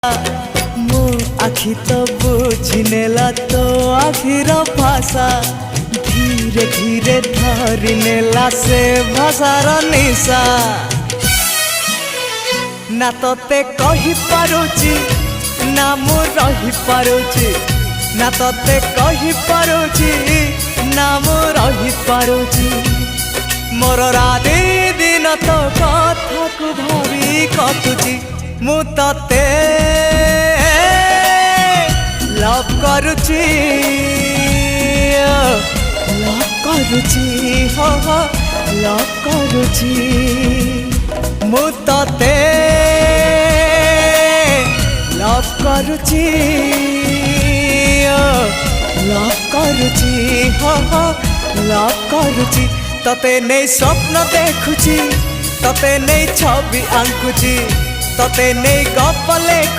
मो आखि तो बुझिनेला तो आखिर भाषा धीरे धीरे धरी नेला से भाषार निशा ना तोते कहि पारुची ना मु रही पारुची ना तोते कहि पारुची ना मु रही पारुची मोर राति दिन तो कथा को भावी कटुची मु तोते लव करुची हो लव करुची मु तोते लव करुची हो लव करुची तते नहीं स्वप्न देखुची तते नहीं छवि आंकुची तते नहीं गप लेखुची।